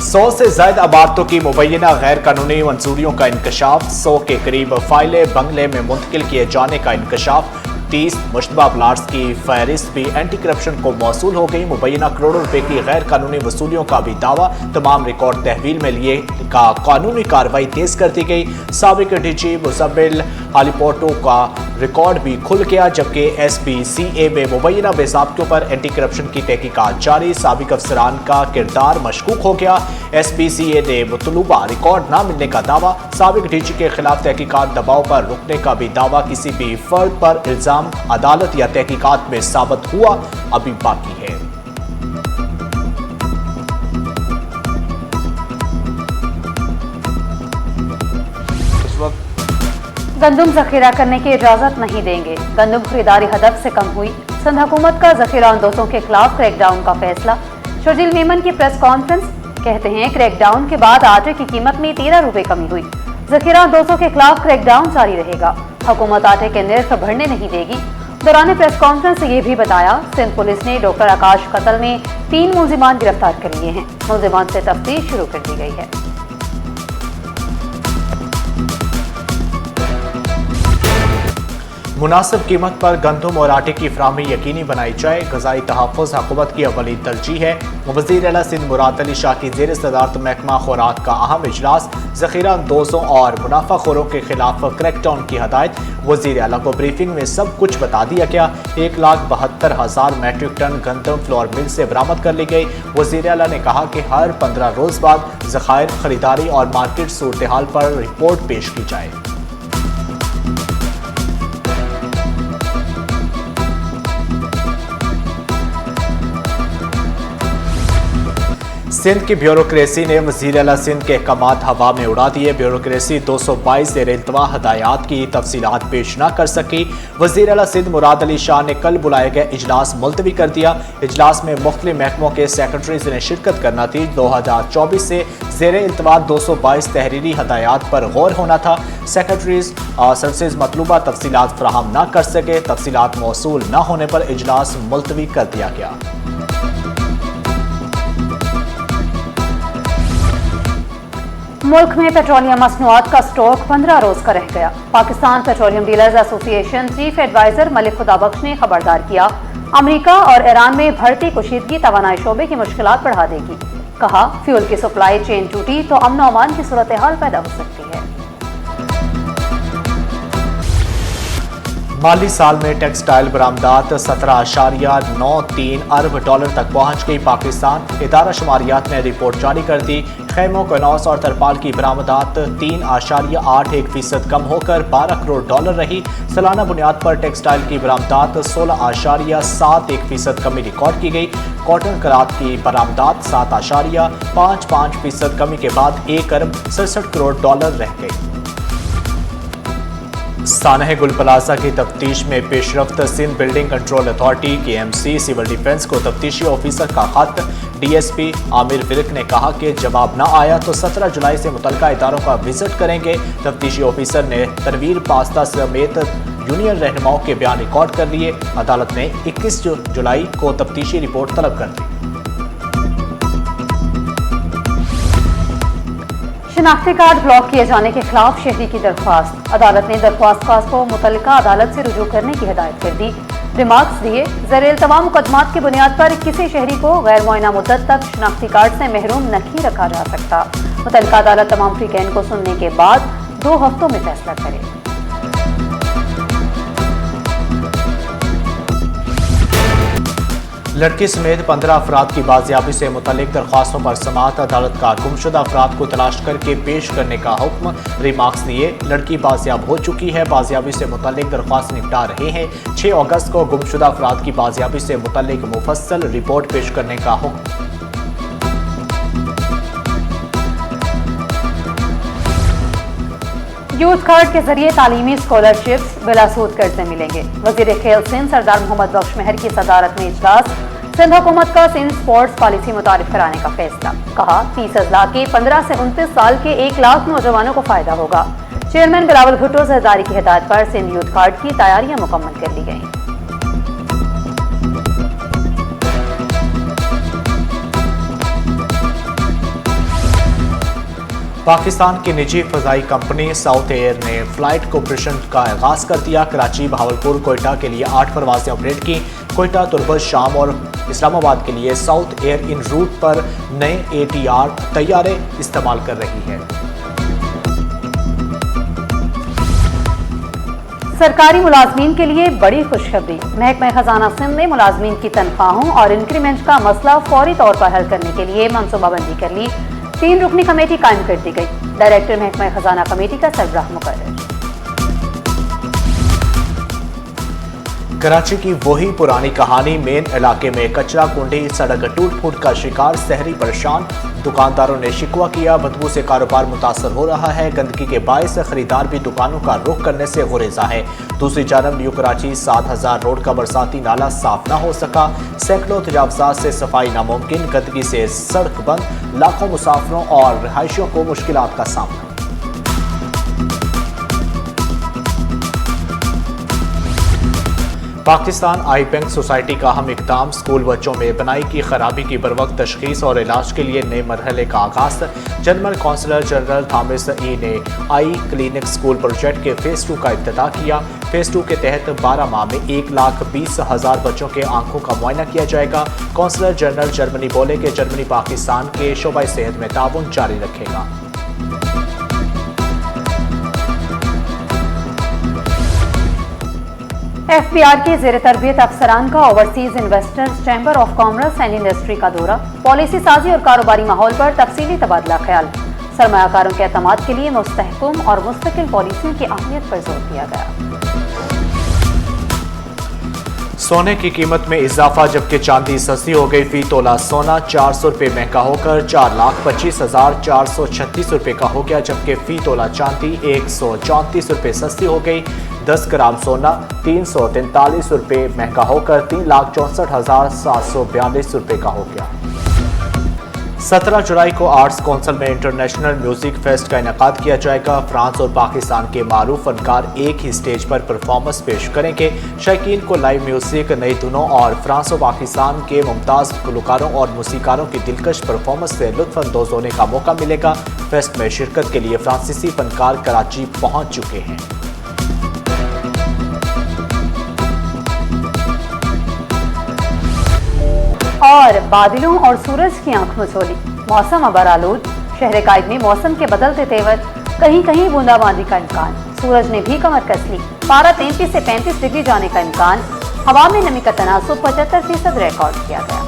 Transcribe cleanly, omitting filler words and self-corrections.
100 से ज्यादा इमारतों की मुबैना गैर कानूनी मंजूरियों का इंकशाफ, 100 के करीब फाइलें बंगले में मुंतकिल किए जाने का इंकशाफ, 30 मुश्तबा प्लाट्स की फहरिस्त भी एंटी करप्शन को मौसूल हो गई। मुबैना करोड़ों रुपए की गैर कानूनी वसूलियों का भी दावा, तमाम रिकॉर्ड तहवील में लिए का कानूनी कार्रवाई तेज कर दी गई। साबिक डीजी मुजम्मिल हालीपोर्टो का रिकॉर्ड भी खुल गया, जबकि SPCA में मुबैना बेज़ाब्तियों पर एंटी करप्शन की तहकीकात जारी। साबिक अफसरान का किरदार मशकूक हो गया। SPCA ने मतलूबा रिकॉर्ड न मिलने का दावा, साबिक डीजी के खिलाफ तहकीकात दबाव पर रुकने का भी दावा। किसी भी फर्द पर इल्जाम अदालत या तहकीकात में साबित हुआ अभी बाकी है। गंदम जखीरा करने की इजाजत नहीं देंगे, गंदम खरीदारी हदफ से कम हुई। सिंध हुकूमत का जखीरा अंदोजों के खिलाफ क्रैकडाउन का फैसला। शर्जील मेमन की प्रेस कॉन्फ्रेंस, कहते हैं क्रैकडाउन के बाद आटे की कीमत में 13 रुपए कमी हुई। जखीरा अंदोजों के खिलाफ क्रैकडाउन जारी रहेगा, हुकूमत आटे के निर्ख बढ़ने नहीं देगी। दौरान प्रेस कॉन्फ्रेंस ये भी बताया, सिंध पुलिस ने डॉक्टर आकाश कत्ल में 3 मुलजिमान गिरफ्तार कर लिए हैं। मुलजिमान से तफ्तीश शुरू कर दी गई है। मुनासिब कीमत पर गंदम और आटे की फराहमी यकीनी बनाई जाए, ग़ज़ाई तहफ़्फ़ुज़ हुकूमत की अव्वली तरजीह है। वज़ीर आला सिंध मुराद अली शाह की ज़ेर सदारत महकमा खुराक का अहम इजलास। ज़ख़ीरा अंदोज़ों और मुनाफाखोरों के खिलाफ क्रैकडाउन की हदायत। वज़ीर आला को ब्रीफिंग में सब कुछ बता दिया गया। 1,72,000 मैट्रिक टन गंदम फ्लोर मिल से बरामद कर ली गई। वज़ीर आला ने कहा कि हर 15 रोज़ बाद ज़खायर, खरीदारी और मार्केट सूरत हाल पर रिपोर्ट पेश की जाए। सिंध की ब्यूरोक्रेसी ने वज़ीर आला सिंध के अहकामात हवा में उड़ा दिए। ब्यूरोक्रेसी 222 ज़ेर इल्तवा हदायत की तफसीलात पेश न कर सकी। वज़ीर आला सिंध मुराद अली शाह ने कल बुलाए गए इजलास मुलतवी कर दिया। इजलास में मुख्तलिफ महकमों के सेक्रेटरीज ने शिरकत करना थी। 2024 से ज़ेर इल्तवा 222 तहरीरी हदायत पर गौर होना था। सेक्रेटरीज सर्विसेज मतलूबा तफसीलात फराहम न कर सके। तफसीलात मौसूल न होने पर इजलास मुलतवी कर दिया गया। मुल्क में पेट्रोलियम मसनूआत का स्टॉक 15 रोज का रह गया। Pakistan petroleum dealers association chief adviser Malik Khudabakhsh ने खबरदार किया, अमेरिका और ईरान में बढ़ती कुशीदगी तवानाई शोबे की मुश्किलात बढ़ा देगी। कहा, फ्यूल की सप्लाई चेन टूटी तो अमन अमान की सूरत हाल पैदा हो सकती है। माली साल में टेक्सटाइल बरामदात 17.93 अरब डॉलर तक पहुंच गई। पाकिस्तान इदारा शुमारियात ने रिपोर्ट जारी कर दी। खैमों, कनौस और तरपाल की बरामदात 3.81% कम होकर 12 करोड़ डॉलर रही। सालाना बुनियाद पर टेक्सटाइल की बरामदात 16.71% कमी रिकॉर्ड की गई। कॉटन करात की बरामदात 7.55% कमी के बाद 1 अरब 67 करोड़ डॉलर रह गई। सानह गुल प्लाजा की तफ्तीश में पेशरफ्त। Sindh building control authority KMC civil defence को तफ्तीशी ऑफिसर का खत। DSP आमिर विरक ने कहा कि जवाब न आया तो 17 जुलाई से मुतल्लिका इदारों का विजिट करेंगे। तफ्तीशी ऑफिसर ने तनवीर पास्ता समेत यूनियन रहनुमाओं के बयान रिकॉर्ड कर लिए। अदालत ने 21 जुलाई को तफ्तीशी रिपोर्ट तलब कर दी। शिनाख्ती कार्ड ब्लॉक किए जाने के खिलाफ शहरी की दरख्वास्त। अदालत ने दरख्वास्त को मुतल्लिका अदालत से रुजू करने की हिदायत कर दी। रिमार्क्स दिए, ज़ेर तमाम मुकदमात की बुनियाद पर किसी शहरी को गैर मुआयना मुद्दत तक शिनाख्ती कार्ड से महरूम नहीं रखा जा सकता। मुतल्लिका अदालत तमाम फ्रीकैन को सुनने के बाद 2 हफ्तों में फैसला करे। लड़की समेत 15 अफराद की बाजियाबी से मुतल्लिक दरख्वास्तों पर समाअत। अदालत का गुमशुदा अफराद को तलाश करके पेश करने का हुक्म। रिमार्क्स दिए, लड़की बाजियाब हो चुकी है, बाजियाबी से मुतल्लिक दरख्वास्त निपटा रहे हैं। 6 अगस्त को गुमशुदा अफराद की बाजियाबी से मुतल्लिक मुफस्सल रिपोर्ट पेश करने का हुक्म। यूथ कार्ड के जरिए तालीमी स्कॉलरशिप्स बिलासूद कर्जे मिलेंगे। वजीर खेल सिंध सरदार मोहम्मद बख्श महर की सदारत में इजलास। सिंध हुकूमत का सिंध स्पोर्ट्स पॉलिसी मुतारिफ कराने का फैसला। कहा, 30 अजला के 15 से 29 साल के 1 लाख नौजवानों को फायदा होगा। चेयरमैन बिलावल भुट्टो जरदारी की हिदायत पर सिंध यूथ कार्ड की तैयारियां मुकम्मल कर ली गई। पाकिस्तान की निजी फजाई कंपनी साउथ एयर ने फ्लाइट ऑपरेशन का आगाज कर दिया। कराची, भावलपुर, कोयटा के लिए 8 परवाजें ऑपरेट की। कोयटा, तुर्बत, शाम और इस्लामाबाद के लिए साउथ एयर इन रूट पर नए ATR तैयारे इस्तेमाल कर रही है। सरकारी मुलाजमीन के लिए बड़ी खुशखबरी। महकमा खजाना सिंध ने मुलाजमीन की तनख्वाहों और इंक्रीमेंट का मसला फौरी तौर पर हल करने के लिए मनसूबाबंदी कर ली। 3 रुकनी कमेटी कायम कर दी गई। डायरेक्टर महकमा खजाना कमेटी का सरबराह मुकर्रर। कराची की वही पुरानी कहानी। मेन इलाके में कचरा कुंडी, सड़क टूट फूट का शिकार, शहरी परेशान। दुकानदारों ने शिकवा किया, बदबू से कारोबार मुतासर हो रहा है। गंदगी के बायस खरीदार भी दुकानों का रुख करने से गुरेजा है। दूसरी जानब न्यू कराची 7000 रोड का बरसाती नाला साफ न हो सका। सैकड़ों तजावजात से सफाई नामुमकिन। गंदगी से सड़क बंद। लाखों मुसाफिरों और रिहायशियों को मुश्किलात का सामना। पाकिस्तान आई बैंक सोसाइटी का अहम इक़दाम। स्कूल बच्चों में बनाई की खराबी की बरवक्त तशखीस और इलाज के लिए नए मरहले का आगाज। जनरल कौंसलर जनरल थॉमस ई ने आई क्लिनिक स्कूल प्रोजेक्ट के फेज़ 2 का इफ्तिताह किया। फेज़ 2 के तहत 12 माह में 1,20,000 बच्चों के आंखों का मुआयना किया जाएगा। कौंसलर जनरल जर्मनी बोले कि जर्मनी पाकिस्तान के शोबा सेहत में ताउन जारी रखेगा। FBR के ज़ेर तरबियत अफसरान का overseas investors chamber of commerce and industry का दौरा। पॉलिसी साजी और कारोबारी माहौल पर तफसीली तबादला ख्याल। सरमायाकारों के एतमाद के लिए मुस्तहकम और मुस्तकिल पॉलिसियों की अहमियत पर जोर दिया गया। सोने की कीमत में इजाफा, जबकि चांदी सस्ती हो गई। फी तोला सोना 400 रुपये महंगा होकर 4,25,436 रुपये का हो गया, जबकि फी तोला चांदी 134 रुपये सस्ती हो गई। 10 ग्राम सोना 343 रुपये महंगा होकर 3,64,742 रुपये का हो गया। 17 जुलाई को आर्ट्स काउंसिल में इंटरनेशनल म्यूजिक फेस्ट का इनेकाद किया जाएगा। फ्रांस और पाकिस्तान के मारूफ फनकार एक ही स्टेज पर परफॉर्मेंस पेश करेंगे। शायकीन को लाइव म्यूजिक, नई धुनों और फ्रांस और पाकिस्तान के मुमताज़ गुलकारों और मूसीकारों की दिलकश परफॉर्मेंस से लुत्फ़अंदोज़ होने का मौका मिलेगा। फेस्ट में शिरकत के लिए फ्रांसीसी फनकार कराची पहुँच चुके हैं। और बादलों और सूरज की आंख मचोली। मौसम अबर आलूद। शहर कायद में मौसम के बदलते तेवर। कहीं कहीं बूंदाबांदी का इम्कान। सूरज ने भी कमर कस ली। पारा 33 से 35 डिग्री जाने का इम्कान। हवा में नमी का तनासुब 75% रिकॉर्ड किया गया।